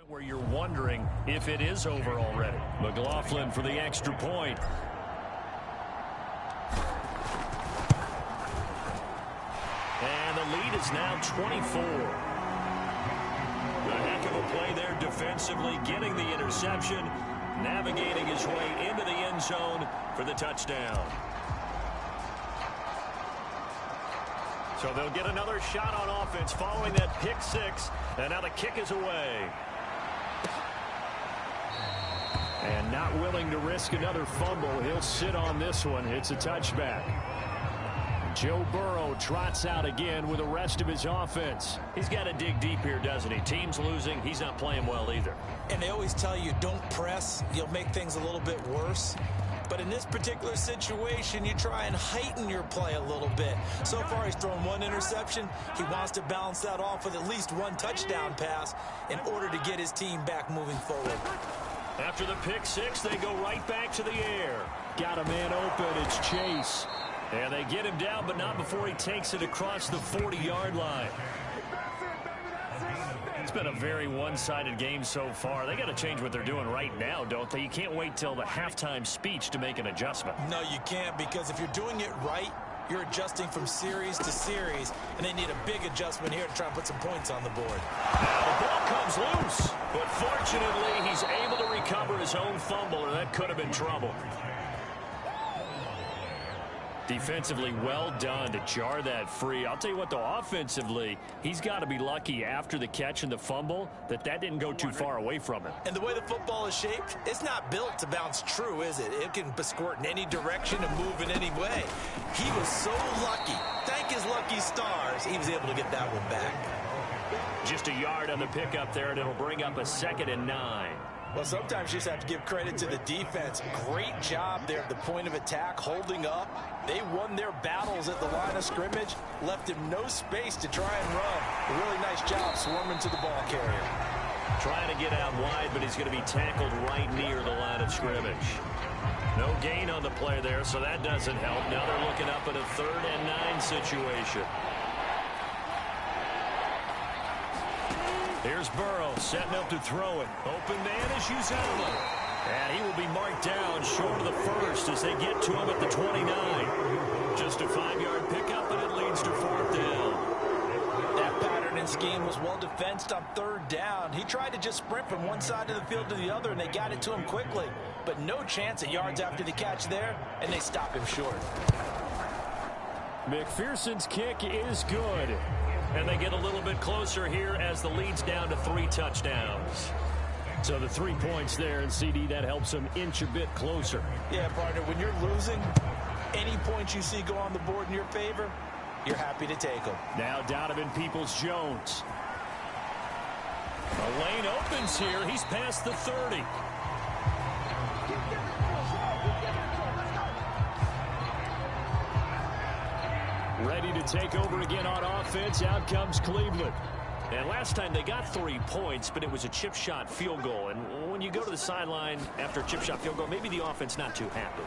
Where you're wondering if it is over already. McLaughlin for the extra point. And the lead is now 24. A heck of a play there defensively, getting the interception, navigating his way into the end zone for the touchdown. So they'll get another shot on offense following that pick six, and now the kick is away. And not willing to risk another fumble. He'll sit on this one. It's a touchback. Joe Burrow trots out again with the rest of his offense. He's got to dig deep here, doesn't he? Team's losing. He's not playing well either. And they always tell you, don't press. You'll make things a little bit worse. But in this particular situation, you try and heighten your play a little bit. So far, he's thrown one interception. He wants to balance that off with at least one touchdown pass in order to get his team back moving forward. After the pick six, they go right back to the air. Got a man open. It's Chase. And they get him down, but not before he takes it across the 40-yard line. It's been a very one-sided game so far. They got to change what they're doing right now, don't they? You can't wait till the halftime speech to make an adjustment. No, you can't, because if you're doing it right, you're adjusting from series to series, and they need a big adjustment here to try and put some points on the board. Now the ball comes loose, but fortunately he's able to recover his own fumble, or that could have been trouble. Defensively, well done to jar that free. I'll tell you what, though, offensively, he's got to be lucky after the catch and the fumble that didn't go too far away from him. And the way the football is shaped, it's not built to bounce true, is it? It can squirt in any direction and move in any way. He was so lucky. Thank his lucky stars, he was able to get that one back. Just a yard on the pickup there, and it'll bring up a 2nd and 9. Well, sometimes you just have to give credit to the defense. Great job there at the point of attack, holding up. They won their battles at the line of scrimmage, left him no space to try and run. A really nice job swarming to the ball carrier. Trying to get out wide, but he's going to be tackled right near the line of scrimmage. No gain on the play there, so that doesn't help. Now they're looking up at a 3rd and 9 situation. Here's Burrow setting up to throw it. Open man is Uzomah. And he will be marked down short of the first as they get to him at the 29. Just a 5-yard pickup, and it leads to 4th down. That pattern and scheme was well defensed on 3rd down. He tried to just sprint from one side of the field to the other, and they got it to him quickly. But no chance at yards after the catch there, and they stop him short. McPherson's kick is good. And they get a little bit closer here as the lead's down to 3 touchdowns. So the 3 points there, and CD, that helps them inch a bit closer. Yeah, partner, when you're losing, any points you see go on the board in your favor, you're happy to take them. Now Donovan Peoples-Jones. A lane opens here. He's past the 30. Ready to take over again on offense. Out comes Cleveland. And last time they got 3 points, but it was a chip shot field goal. And when you go to the sideline after a chip shot field goal, maybe the offense not too happy.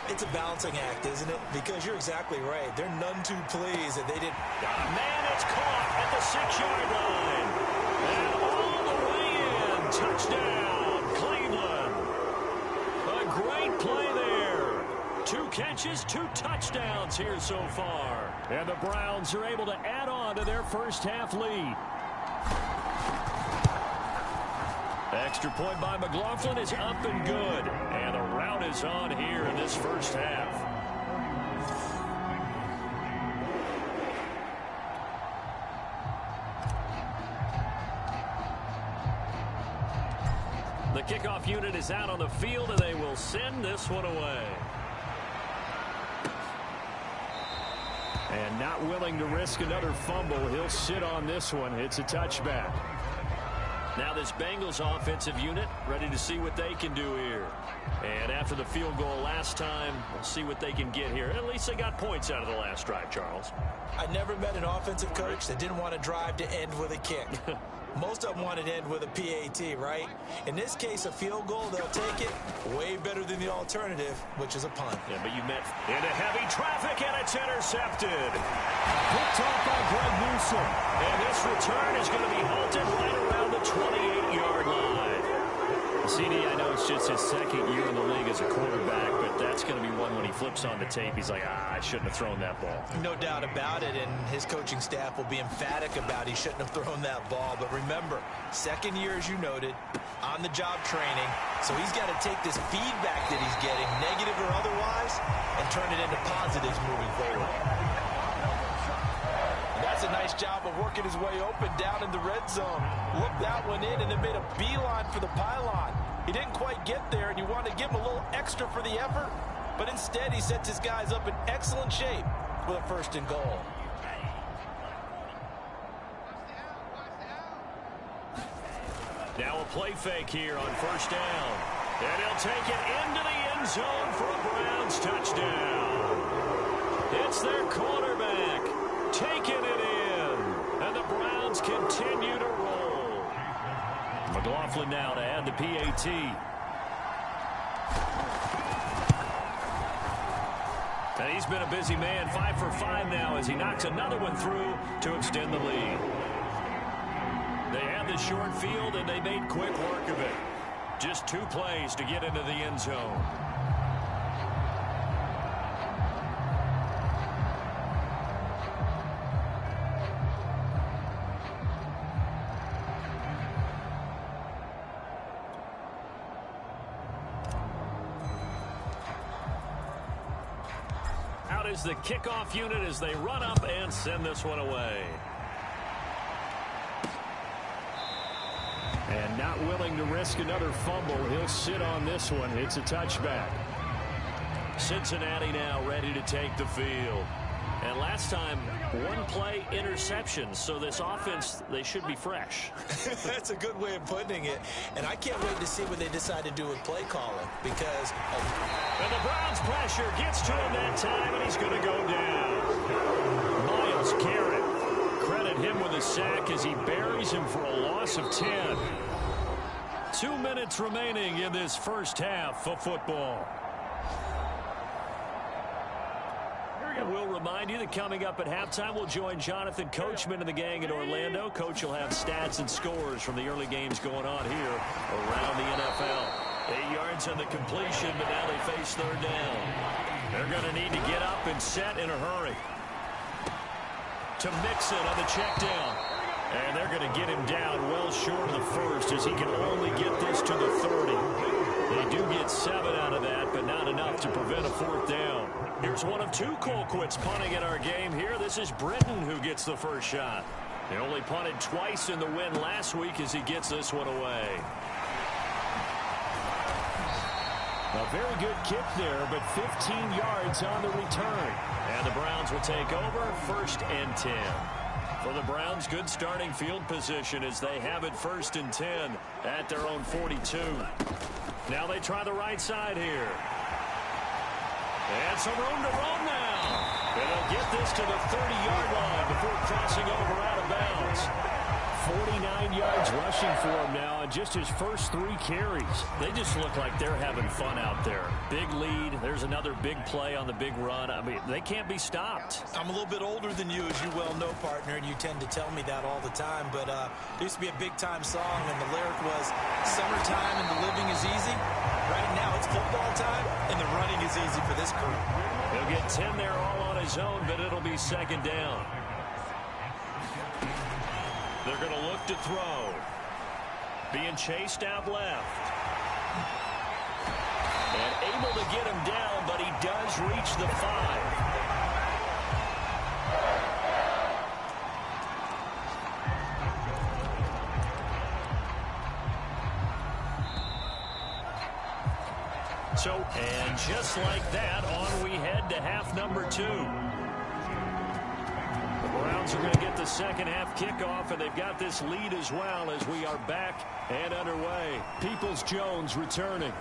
It's a balancing act, isn't it? Because you're exactly right. They're none too pleased that they didn't. Man, it's caught at the 6-yard line. And all the way in. Touchdown, Cleveland. A great play there. 2 catches, 2 touchdowns here so far. And the Browns are able to add on to their first half lead. Extra point by McLaughlin is up and good. And the route is on here in this first half. The kickoff unit is out on the field, and they will send this one away. And not willing to risk another fumble, he'll sit on this one. It's a touchback. Now this Bengals offensive unit ready to see what they can do here. And after the field goal last time, we'll see what they can get here. At least they got points out of the last drive, Charles. I never met an offensive coach that didn't want to drive to end with a kick. Most of them wanted to end with a PAT, right? In this case, a field goal, they'll take it. Way better than the alternative, which is a punt. Yeah, but you met into heavy traffic, and it's intercepted. Picked off by Greg Newsome. And this return is going to be halted right around the 28-yard line. CD, I know it's just his second year in the league as a quarterback, but that's going to be one when he flips on the tape. He's like, I shouldn't have thrown that ball. No doubt about it, and his coaching staff will be emphatic about he shouldn't have thrown that ball. But remember, second year, as you noted, on-the-job training. So he's got to take this feedback that he's getting, negative or otherwise, and turn it into positives moving forward. That's a nice job of working his way open down in the red zone. Looked that one in and then made a beeline for the pylon. He didn't quite get there, and you want to give him a little extra for the effort, but instead he sets his guys up in excellent shape with a 1st and goal. Now a play fake here on 1st down. And he'll take it into the end zone for a Browns touchdown. It's their quarterback taking it in. And the Browns continue to roll. McLaughlin now to add the PAT. And he's been a busy man, 5 for 5 now as he knocks another one through to extend the lead. They had the short field, and they made quick work of it. Just 2 plays to get into the end zone. Out is the kickoff unit as they run up and send this one away. And not willing to risk another fumble, he'll sit on this one. It's a touchback. Cincinnati now ready to take the field. And last time, 1 play interception. So this offense, they should be fresh. That's a good way of putting it. And I can't wait to see what they decide to do with play calling. Because and the Browns pressure gets to him that time, and he's going to go down. Myles Garrett. Credit him with a sack as he buries him for a loss of 10. 2 minutes remaining in this first half of football. And we'll remind you that coming up at halftime, we'll join Jonathan Coachman and the gang in Orlando. Coach will have stats and scores from the early games going on here around the NFL. 8 yards on the completion, but now they face 3rd down. They're going to need to get up and set in a hurry. To Mixon on the check down. And they're going to get him down well short of the 1st as he can only get this to the 30. They do get 7 out of that, but not enough to prevent a 4th down. Here's one of 2 Colquitts punting in our game here. This is Britton who gets the first shot. They only punted twice in the win last week as he gets this one away. A very good kick there, but 15 yards on the return. And the Browns will take over 1st and 10. For the Browns, good starting field position as they have it 1st and 10 at their own 42. Now they try the right side here. And some room to roam now. And they'll get this to the 30-yard line before crossing over out of bounds. 49 yards rushing for him now, and just his first 3 carries. They just look like they're having fun out there. Big lead. There's another big play on the big run. I mean, they can't be stopped. I'm a little bit older than you, as you well know, partner, and you tend to tell me that all the time. But there used to be a big-time song, and the lyric was, "Summertime and the living is easy." Right now, it's football time, and the running is easy for this crew. He'll get 10 there all on his own, but it'll be 2nd down. They're going to look to throw. Being chased out left. And able to get him down, but he does reach the 5. And just like that, on we head to half number 2. The Browns are going to get the second half kickoff, and they've got this lead as well as we are back and underway. Peoples-Jones returning.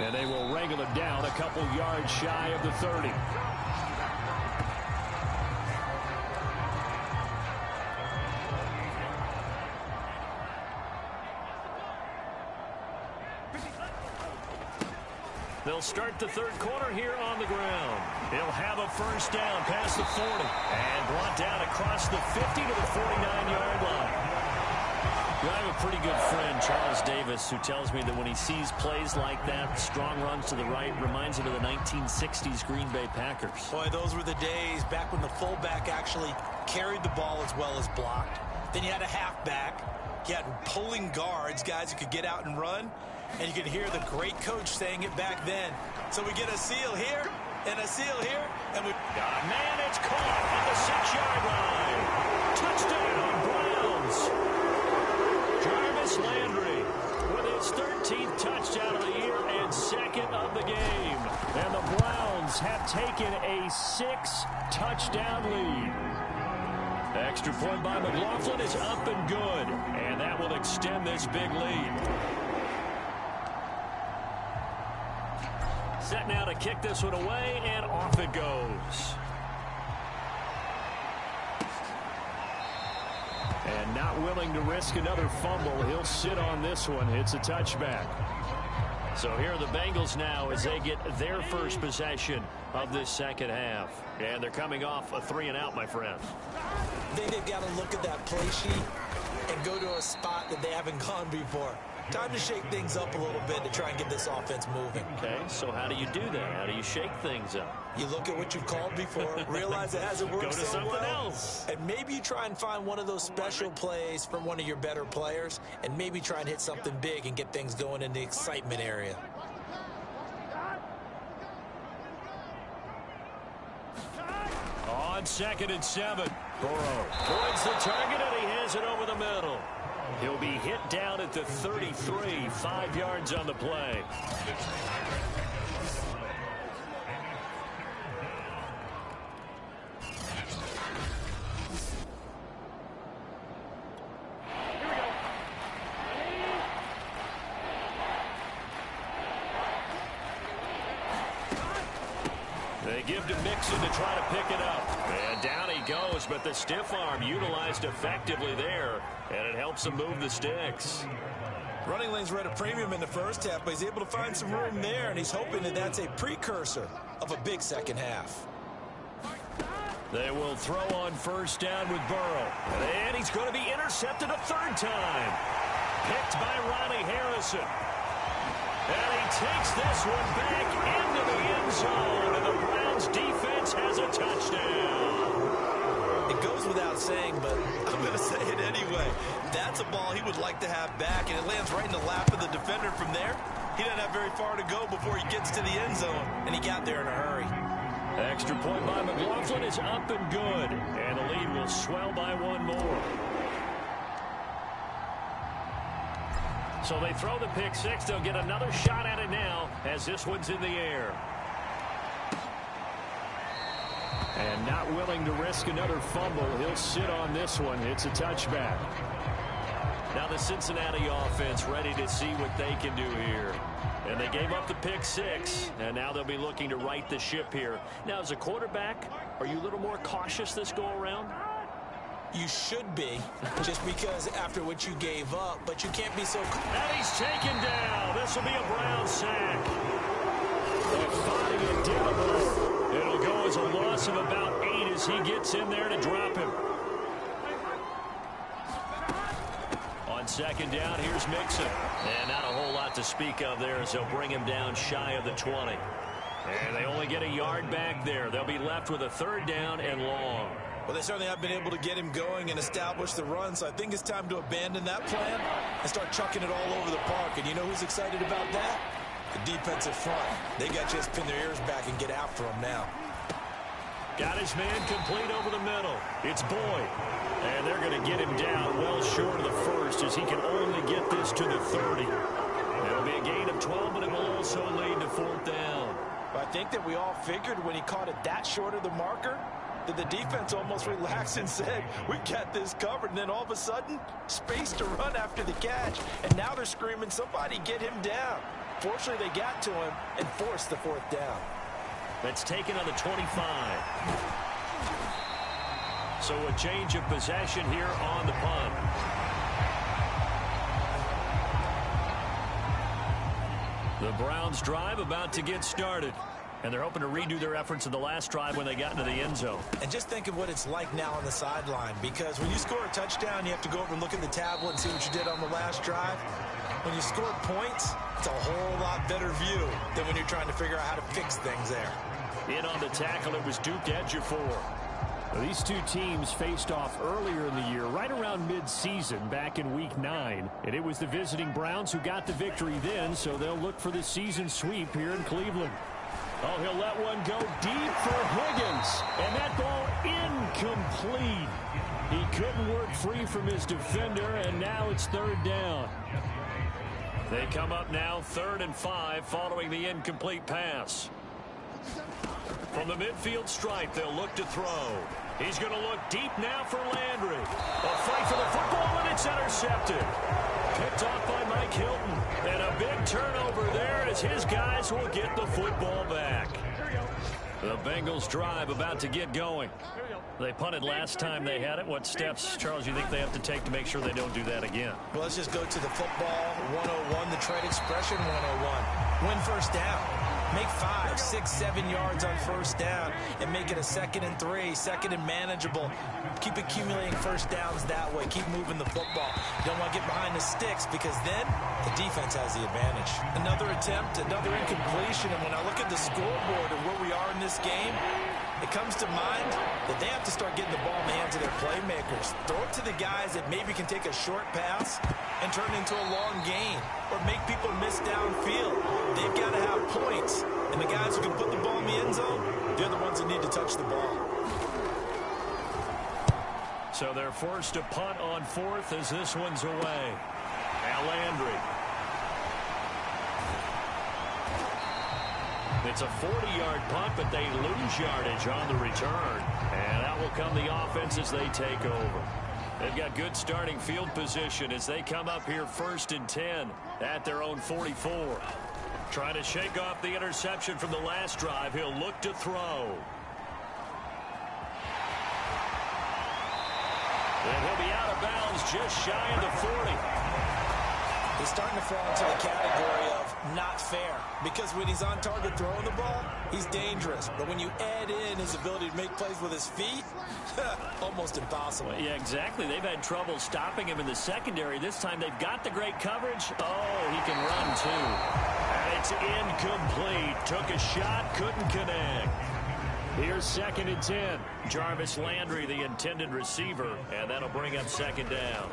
And they will wrangle him down a couple yards shy of the 30. They'll They'll start the third quarter here on the ground. He'll have a first down past the 40 and brought down across the 50 to the 49-yard line. I have a pretty good friend, Charles Davis, who tells me that when he sees plays like that, strong runs to the right, reminds him of the 1960s Green Bay Packers. Boy, those were the days back when the fullback actually carried the ball as well as blocked. Then you had a halfback. You had pulling guards, guys who could get out and run. And you could hear the great coach saying it back then. So we get a seal here and a seal here. And we... Man, it's caught at the 6-yard line. Touchdown, Browns. Jarvis Landry with his 13th touchdown of the year and second of the game. And the Browns have taken a 6-touchdown lead. The extra point by McLaughlin is up and good. And that will extend this big lead. Set now to kick this one away, and off it goes. And not willing to risk another fumble, he'll sit on this one. It's a touchback. So here are the Bengals now as they get their first possession of this second half. And they're coming off a 3-and-out, my friend. I think they've got to look at that play sheet and go to a spot that they haven't gone before. Time to shake things up a little bit to try and get this offense moving. Okay, so how do you do that? How do you shake things up? You look at what you've called before, realize it hasn't worked Go to so something well, else. and maybe you try and find one of those special plays from one of your better players, and maybe try and hit something big and get things going in the excitement area. On 2nd and 7, Burrow points the target, and he has it over the middle. He'll be hit down at the 33, 5 yards on the play. They give to Mixon to try to pick it up. And down he goes, but the stiff arm utilized effectively there, and it helps him move the sticks. Running lanes were at a premium in the first half, but he's able to find some room there, and he's hoping that that's a precursor of a big second half. They will throw on first down with Burrow. And he's going to be intercepted a third time. Picked by Riley Harrison. And he takes this one back into the end zone, and the Browns defense has a touchdown. It goes without saying, but I'm going to say it anyway. That's a ball he would like to have back, and it lands right in the lap of the defender from there. He doesn't have very far to go before he gets to the end zone, and he got there in a hurry. Extra point by McLaughlin is up and good, and the lead will swell by one more. So they throw the pick six. They'll get another shot at it now as this one's in the air. And not willing to risk another fumble, he'll sit on this one. It's a touchback. Now the Cincinnati offense ready to see what they can do here. And they gave up the pick six, and now they'll be looking to right the ship here. Now, as a quarterback, are you a little more cautious this go-around? You should be, just because after what you gave up, but you can't be so... And he's taken down. This will be a Brown sack. They're fighting it down low. It'll go as a loss of about 8 as he gets in there to drop him. On second down, here's Mixon. And not a whole lot to speak of there as they'll bring him down shy of the 20. And they only get a yard back there. They'll be left with a third down and long. Well, they certainly have been able to get him going and establish the run, so I think it's time to abandon that plan and start chucking it all over the park. And you know who's excited about that? The defensive front. They got to just pin their ears back and get after him now. Got his man complete over the middle. It's Boyd. And they're going to get him down well short of the first as he can only get this to the 30. It'll be a gain of 12, but it will also lead to fourth down. I think that we all figured when he caught it that short of the marker that the defense almost relaxed and said, we got this covered. And then all of a sudden, space to run after the catch. And now they're screaming, somebody get him down. Fortunately, they got to him and forced the fourth down. That's taken on the 25. So a change of possession here on the punt. The Browns drive about to get started. And they're hoping to redo their efforts in the last drive when they got into the end zone. And just think of what it's like now on the sideline, because when you score a touchdown, you have to go over and look at the tablet and see what you did on the last drive. When you score points, it's a whole lot better view than when you're trying to figure out how to fix things there. In on the tackle, it was Duke Ejiofor. Well, these two teams faced off earlier in the year, right around mid-season, back in Week 9. And it was the visiting Browns who got the victory then, so they'll look for the season sweep here in Cleveland. Oh, he'll let one go deep for Higgins. And that ball incomplete. He couldn't work free from his defender, and now it's third down. They come up now 3rd and 5 following the incomplete pass. From the midfield stripe, they'll look to throw. He's going to look deep now for Landry. A fight for the football, and it's intercepted. Picked off by Mike Hilton. And a big turnover there as his guys will get the football back. The Bengals drive about to get going. They punted last time they had it. What steps, Charles, you think they have to take to make sure they don't do that again? Well, let's just go to the football 101, the trade expression 101. Win first down. Make 5, 6, 7 yards on first down and make it a 2nd and 3, 2nd and manageable. Keep accumulating first downs that way. Keep moving the football. You don't want to get behind the sticks because then the defense has the advantage. Another attempt, another incompletion, and when I look at the scoreboard and where we are in this game, it comes to mind that they have to start getting the ball in the hands of their playmakers. Throw it to the guys that maybe can take a short pass and turn it into a long gain or make people miss downfield. They've got to have points. And the guys who can put the ball in the end zone, they're the ones that need to touch the ball. So they're forced to punt on 4th as this one's away. Now Landry. It's a 40-yard punt, but they lose yardage on the return. And out will come the offense as they take over. They've got good starting field position as they come up here 1st and 10 at their own 44. Trying to shake off the interception from the last drive. He'll look to throw. And he'll be out of bounds just shy of the 40. He's starting to fall into the category of not fair, because when he's on target throwing the ball, he's dangerous. But when you add in his ability to make plays with his feet, almost impossible. Well, yeah, exactly. They've had trouble stopping him in the secondary. This time they've got the great coverage. Oh, he can run too. And it's incomplete. Took a shot, couldn't connect. Here's 2nd and 10. Jarvis Landry, the intended receiver, and that'll bring up 2nd down.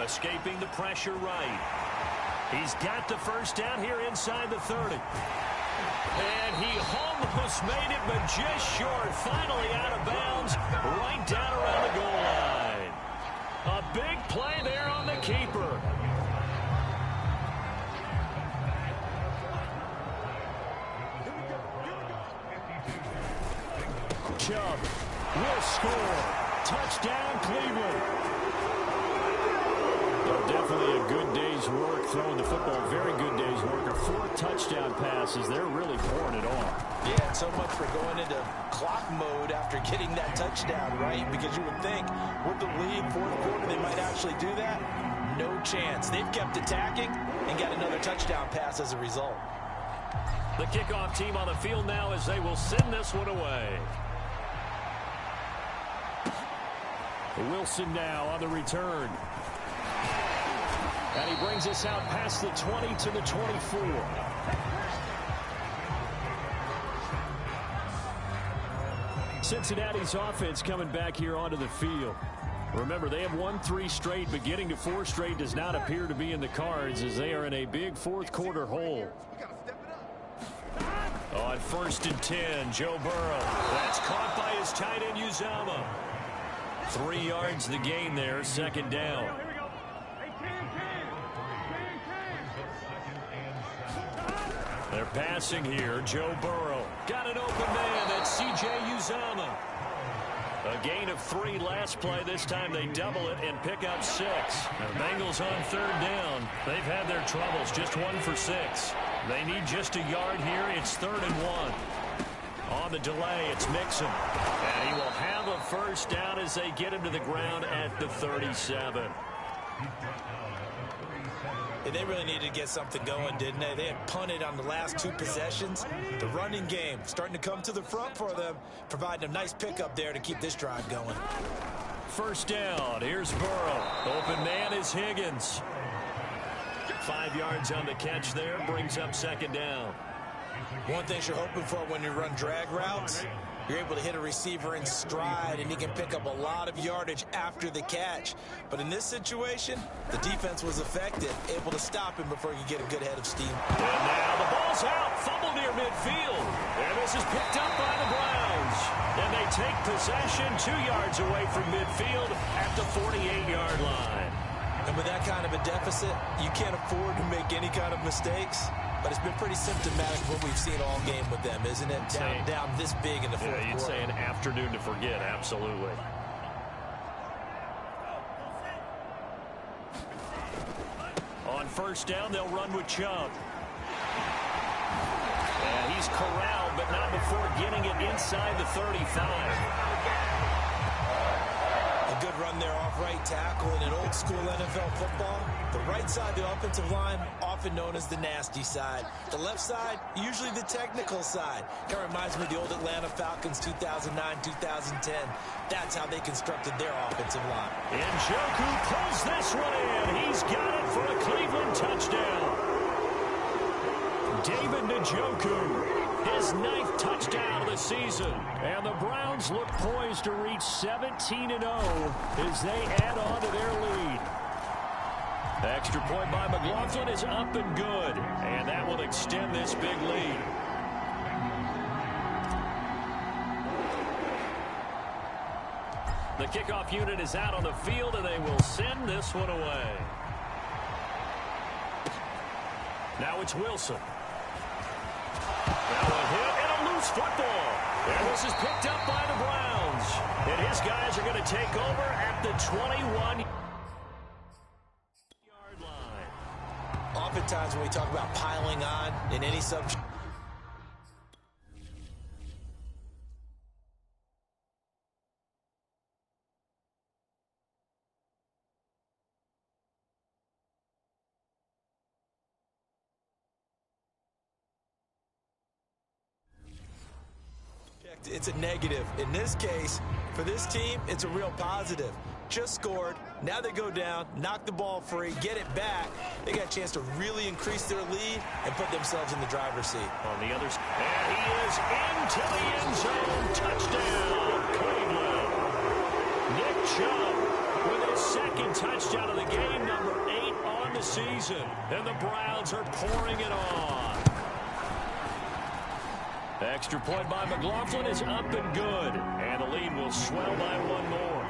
Escaping the pressure right. He's got the first down here inside the 30. And he almost made it, but just short. Finally out of bounds, right down around the goal line. A big play there on the keeper. Chubb will score. Touchdown, Cleveland. Definitely a good day's work throwing the football. Very good day's work. 4 touchdown passes. They're really pouring it on. Yeah, and so much for going into clock mode after getting that touchdown, right? Because you would think with the lead, 4th quarter, they might actually do that. No chance. They've kept attacking and got another touchdown pass as a result. The kickoff team on the field now as they will send this one away. Wilson now on the return. And he brings us out past the 20 to the 24. Cincinnati's offense coming back here onto the field. Remember, they have won 3 straight, but getting to 4 straight does not appear to be in the cards as they are in a big 4th quarter hole. On 1st and 10, Joe Burrow. That's caught by his tight end, Uzomah. 3 yards the gain there, 2nd down. They're passing here. Joe Burrow. Got an open man. That's C.J. Uzomah. A gain of 3 last play. This time they double it and pick up 6. The Bengals on 3rd down. They've had their troubles. Just 1 for 6. They need just a yard here. It's 3rd and 1. On the delay, it's Mixon. And he will have a first down as they get him to the ground at the 37. And they really needed to get something going, didn't they? They had punted on the last 2 possessions. The running game starting to come to the front for them, providing a nice pickup there to keep this drive going. First down. Here's Burrow. Open man is Higgins. 5 yards on the catch there. Brings up second down. One thing you're hoping for when you run drag routes, you're able to hit a receiver in stride, and he can pick up a lot of yardage after the catch. But in this situation, the defense was effective, able to stop him before he could get a good head of steam. And now the ball's out. Fumble near midfield. And this is picked up by the Browns. And they take possession 2 yards away from midfield at the 48-yard line. And with that kind of a deficit, you can't afford to make any kind of mistakes. But it's been pretty symptomatic of what we've seen all game with them, isn't it? Down this big in the fourth quarter. You'd say an afternoon to forget, absolutely. On first down, they'll run with Chubb. And he's corralled, but not before getting it inside the 35. A good run there off right tackle in an old-school NFL football. The right side of the offensive line, often known as the nasty side. The left side, usually the technical side. Kind of reminds me of the old Atlanta Falcons 2009-2010. That's how they constructed their offensive line. Njoku pulls this one in. He's got it for a Cleveland touchdown. David Njoku, his 9th touchdown of the season. And the Browns look poised to reach 17-0 as they add on to their lead. The extra point by McLaughlin is up and good. And that will extend this big lead. The kickoff unit is out on the field, and they will send this one away. Now it's Wilson. Now a hit and a loose football. And this is picked up by the Browns. And his guys are going to take over at the 21-yard line. Oftentimes when we talk about piling on in any subject, it's a negative. In this case, for this team, it's a real positive. Just scored. Now they go down, knock the ball free, get it back. They got a chance to really increase their lead and put themselves in the driver's seat. On the other side, and he is into the end zone. Touchdown, Cleveland. Nick Chubb with his 2nd touchdown of the game, number 8 on the season. And the Browns are pouring it on. The extra point by McLaughlin is up and good. And the lead will swell by 1 more.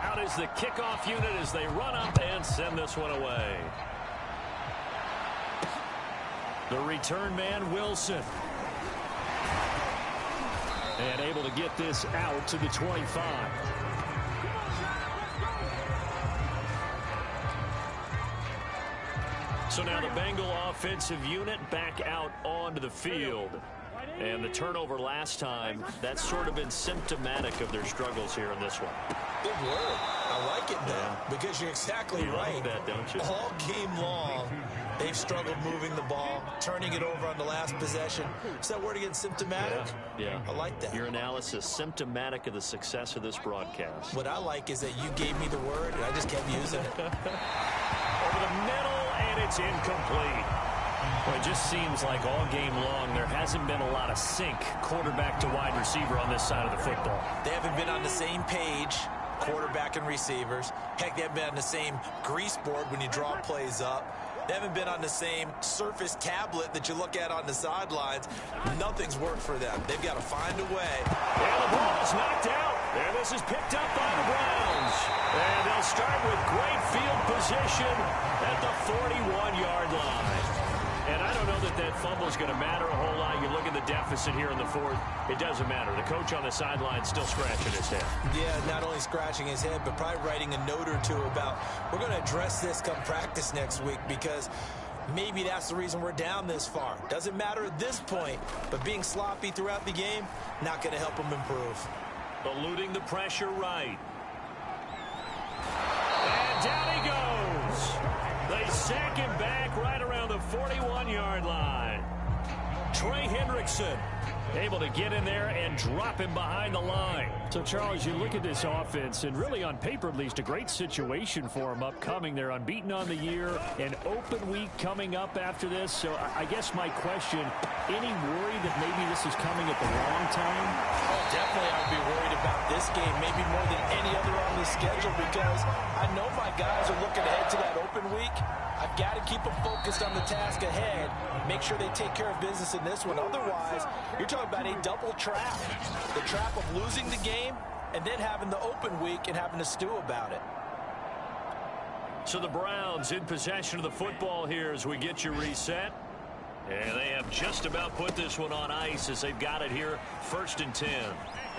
Out is the kickoff unit as they run up and send this one away. The return man, Wilson. And able to get this out to the 25. So now the Bengal offensive unit back out onto the field. And the turnover last time, that's sort of been symptomatic of their struggles here in this one. Good word. I like it now, because you're exactly right. Love that, don't you? All game long, they've struggled moving the ball, turning it over on the last possession. Is that word again, symptomatic? Yeah. I like that. Your analysis, symptomatic of the success of this broadcast. What I like is that you gave me the word, and I just kept using it. Over the middle, and it's incomplete. Well, it just seems like all game long there hasn't been a lot of sync quarterback to wide receiver on this side of the football. They haven't been on the same page, quarterback and receivers. Heck, they haven't been on the same grease board when you draw plays up. They haven't been on the same Surface tablet that you look at on the sidelines. Nothing's worked for them. They've got to find a way. And the ball is knocked out. And this is picked up by the Browns. And they'll start with great field position at the 41-yard line. And I don't know that that fumble is going to matter a whole lot. You look at the deficit here in the 4th. It doesn't matter. The coach on the sideline still scratching his head. Yeah, not only scratching his head, but probably writing a note or two about, we're going to address this come practice next week, because maybe that's the reason we're down this far. Doesn't matter at this point, but being sloppy throughout the game, not going to help them improve. Eluding the pressure right. And down he goes. They sack him back right around the 41-yard line. Trey Hendrickson able to get in there and drop him behind the line. So, Charles, you look at this offense, and really on paper at least, a great situation for them upcoming. They're unbeaten on the year, an open week coming up after this. So I guess my question, any worry that maybe this is coming at the wrong time? Oh, definitely I would be worried about this game, maybe more than any other on the schedule, because I know my guys are looking ahead to that open week. I've got to keep them focused on the task ahead, make sure they take care of business in this one. Otherwise, you're talking about a double trap. The trap of losing the game and then having the open week and having to stew about it. So the Browns in possession of the football here as we get you reset. And they have just about put this one on ice as they've got it here, 1st and 10.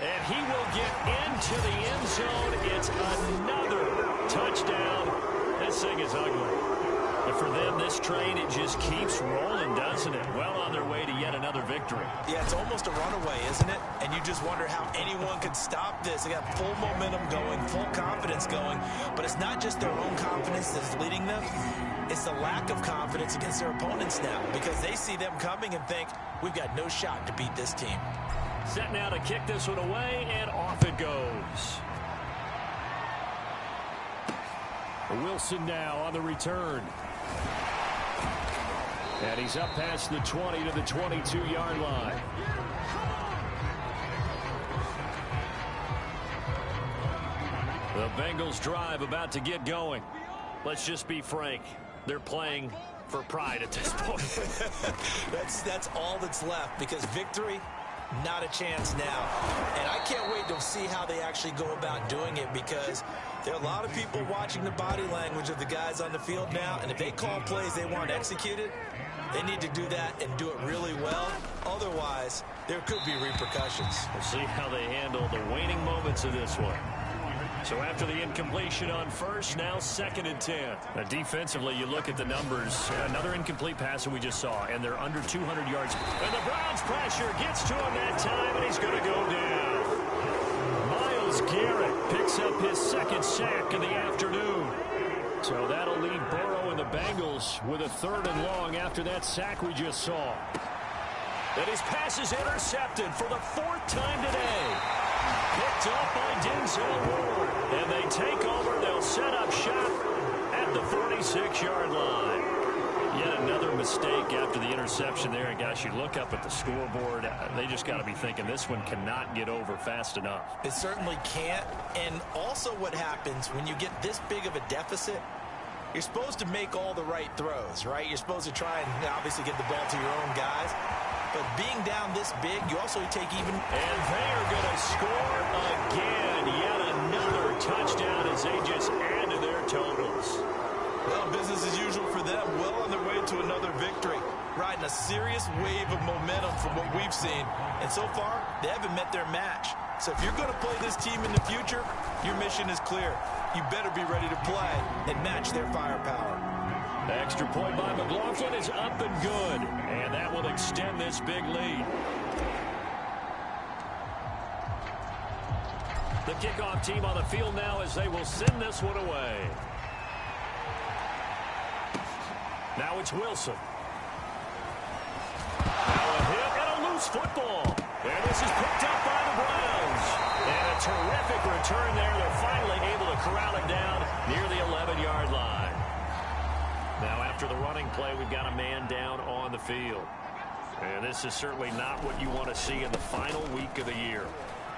And he will get into the end zone. It's another touchdown. This thing is ugly. And for them, this train, it just keeps rolling, doesn't it? Well on their way to yet another victory. Yeah, it's almost a runaway, isn't it? And you just wonder how anyone could stop this. They got full momentum going, full confidence going. But it's not just their own confidence that's leading them. It's the lack of confidence against their opponents now, because they see them coming and think, we've got no shot to beat this team. Set now to kick this one away, and off it goes. Wilson now on the return. And he's up past the 20 to the 22-yard line. The Bengals drive about to get going. Let's just be frank. They're playing for pride at this point. That's all that's left, because victory, not a chance now. And I can't wait to see how they actually go about doing it, because there are a lot of people watching the body language of the guys on the field now, and if they call plays they want executed, they need to do that and do it really well. Otherwise, there could be repercussions. We'll see how they handle the waning moments of this one. So after the incompletion on first, now 2nd and 10. Now defensively, you look at the numbers. Another incomplete pass that we just saw, and they're under 200 yards. And the Browns pressure gets to him that time, and he's going to go down. Myles Garrett picks up his 2nd sack of the afternoon. So that'll leave Burrow and the Bengals with a 3rd and long after that sack we just saw. And his pass is intercepted for the 4th time today. Picked up by Denzel Ward. And they take over. They'll set up shop at the 46-yard line. Yet another mistake after the interception there. And gosh, you look up at the scoreboard, they just got to be thinking this one cannot get over fast enough. It certainly can't. And also what happens when you get this big of a deficit, you're supposed to make all the right throws, right? You're supposed to try and obviously get the ball to your own guys. But being down this big, you also take even... And they are going to score again. Yet another touchdown as they just add to their totals. Well, business as usual for them. Well on their way to another victory. Riding a serious wave of momentum from what we've seen. And so far, they haven't met their match. So if you're going to play this team in the future, your mission is clear. You better be ready to play and match their firepower. The extra point by McLaughlin is up and good. And that will extend this big lead. The kickoff team on the field now as they will send this one away. Now it's Wilson. Now a hit and a loose football. And this is picked up by the Browns. And a terrific return there. They're finally able to corral it down near the 11-yard line. Now after the running play, we've got a man down on the field. And this is certainly not what you want to see in the final week of the year.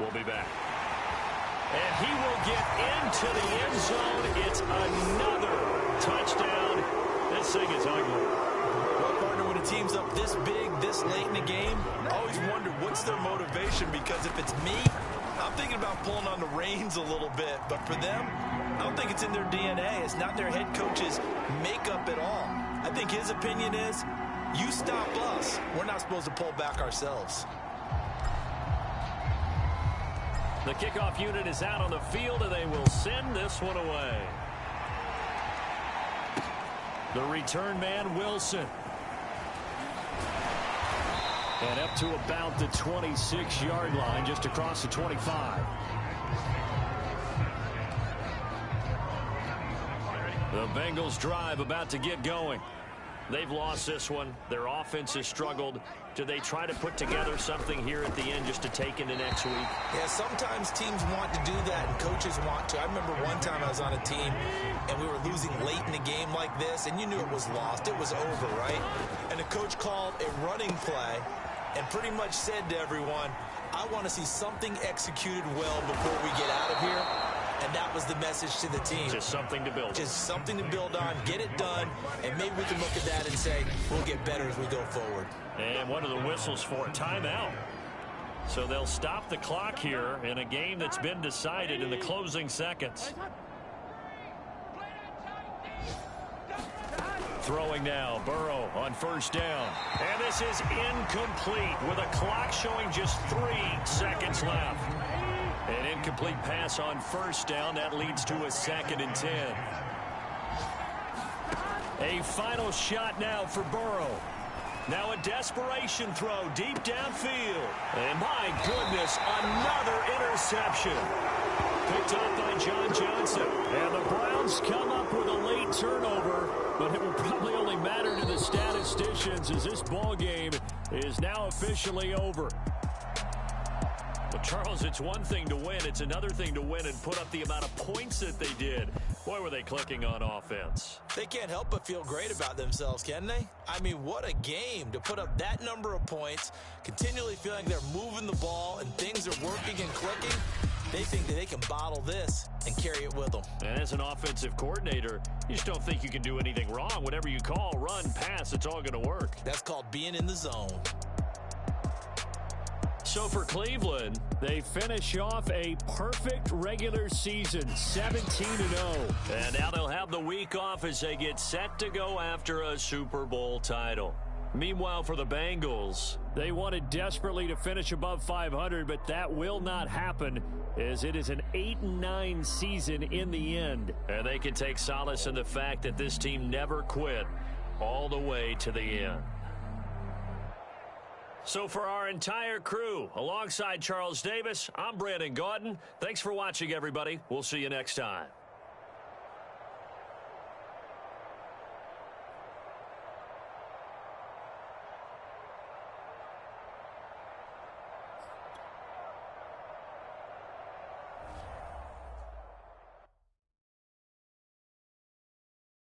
We'll be back. And he will get into the end zone. It's another touchdown. This thing is ugly. Well, partner, when a team's up this big, this late in the game, I always wonder what's their motivation, because if it's me, I'm thinking about pulling on the reins a little bit. But for them, I don't think it's in their DNA. It's not their head coach's makeup at all. I think his opinion is, you stop us, we're not supposed to pull back ourselves. The kickoff unit is out on the field, and they will send this one away. The return man, Wilson. And up to about the 26-yard line, just across the 25. The Bengals drive about to get going. They've lost this one. Their offense has struggled. Do they try to put together something here at the end just to take into next week? Yeah, sometimes teams want to do that and coaches want to. I remember one time I was on a team and we were losing late in a game like this, and you knew it was lost. It was over, right? And the coach called a running play and pretty much said to everyone, I want to see something executed well before we get out of here. And that was the message to the team. Just something to build on. Just something to build on, get it done, and maybe we can look at that and say, we'll get better as we go forward. And what are the whistles for? Timeout. So they'll stop the clock here in a game that's been decided in the closing seconds. Throwing now, Burrow on first down. And this is incomplete with a clock showing just 3 seconds left. An incomplete pass on first down. That leads to a 2nd and 10. A final shot now for Burrow. Now a desperation throw deep downfield. And my goodness, another interception. Picked up by John Johnson. And the Browns come up with a late turnover, but it will probably only matter to the statisticians as this ball game is now officially over. Well, Charles, it's one thing to win. It's another thing to win and put up the amount of points that they did. Boy, were they clicking on offense. They can't help but feel great about themselves, can they? I mean, what a game to put up that number of points, continually feeling they're moving the ball and things are working and clicking. They think that they can bottle this and carry it with them. And as an offensive coordinator, you just don't think you can do anything wrong. Whatever you call, run, pass, it's all going to work. That's called being in the zone. So for Cleveland, they finish off a perfect regular season, 17-0. And now they'll have the week off as they get set to go after a Super Bowl title. Meanwhile, for the Bengals, they wanted desperately to finish above 500, but that will not happen as it is an 8-9 season in the end. And they can take solace in the fact that this team never quit all the way to the end. So for our entire crew, alongside Charles Davis, I'm Brandon Gaudin. Thanks for watching, everybody. We'll see you next time.